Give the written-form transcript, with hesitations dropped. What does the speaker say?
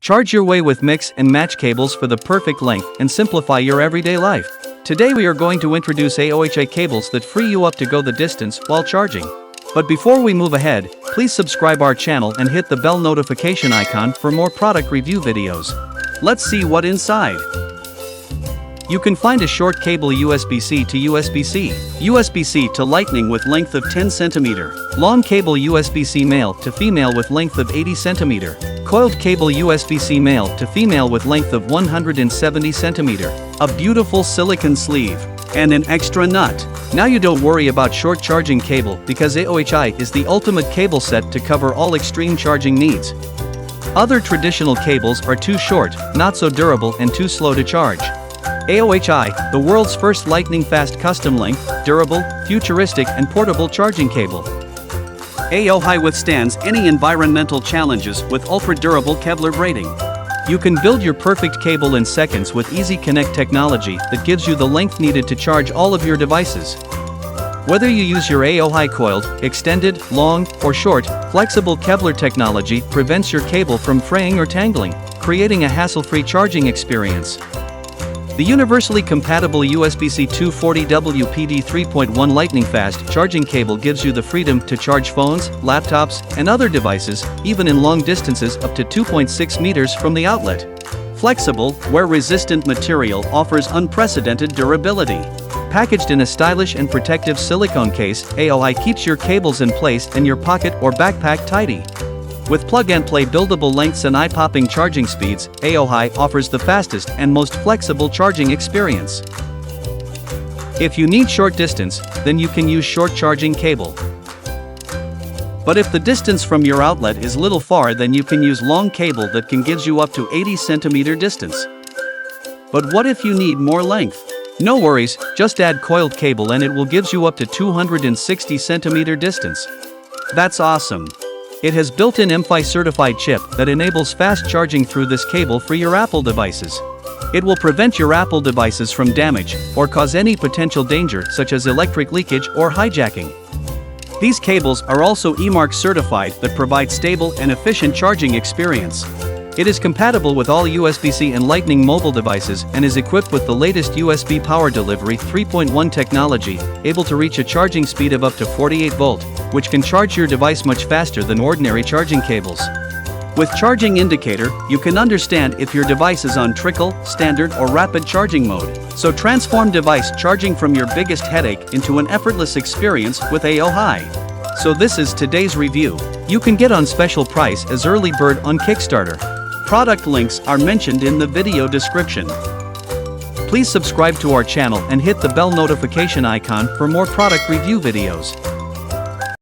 Charge your way with mix and match cables for the perfect length and simplify your everyday life. Today we are going to introduce AOHI cables that free you up to go the distance while charging. But before we move ahead, please subscribe our channel and hit the bell notification icon for more product review videos. Let's see what inside. You can find a short cable USB-C to USB-C, USB-C to Lightning with length of 10 cm, long cable USB-C male to female with length of 80 cm, coiled cable USB-C male to female with length of 170 cm, a beautiful silicone sleeve, and an extra nut. Now you don't worry about short charging cable because AOHI is the ultimate cable set to cover all extreme charging needs. Other traditional cables are too short, not so durable and too slow to charge. AOHI, the world's first lightning-fast custom-length, durable, futuristic and portable charging cable. AOHI withstands any environmental challenges with ultra-durable Kevlar braiding. You can build your perfect cable in seconds with Easy Connect technology that gives you the length needed to charge all of your devices. Whether you use your AOHI coiled, extended, long, or short, flexible Kevlar technology prevents your cable from fraying or tangling, creating a hassle-free charging experience. The universally compatible USB-C 240W PD 3.1 lightning-fast charging cable gives you the freedom to charge phones, laptops, and other devices, even in long distances up to 2.6 meters from the outlet. Flexible, wear-resistant material offers unprecedented durability. Packaged in a stylish and protective silicone case, AOHI keeps your cables in place and your pocket or backpack tidy. With plug-and-play buildable lengths and eye-popping charging speeds, AOHI offers the fastest and most flexible charging experience. If you need short distance, then you can use short charging cable. But if the distance from your outlet is little far, then you can use long cable that can gives you up to 80 cm distance. But what if you need more length? No worries, just add coiled cable and it will gives you up to 260 cm distance. That's awesome. It has built-in AOHI certified chip that enables fast charging through this cable for your Apple devices. It will prevent your Apple devices from damage or cause any potential danger such as electric leakage or hijacking. These cables are also eMark certified that provide stable and efficient charging experience. It is compatible with all USB-C and Lightning mobile devices and is equipped with the latest USB Power Delivery 3.1 technology, able to reach a charging speed of up to 48 volt, which can charge your device much faster than ordinary charging cables. With charging indicator, you can understand if your device is on trickle, standard or rapid charging mode. So transform device charging from your biggest headache into an effortless experience with AOHI. So this is today's review. You can get on special price as early bird on Kickstarter. Product links are mentioned in the video description. Please subscribe to our channel and hit the bell notification icon for more product review videos.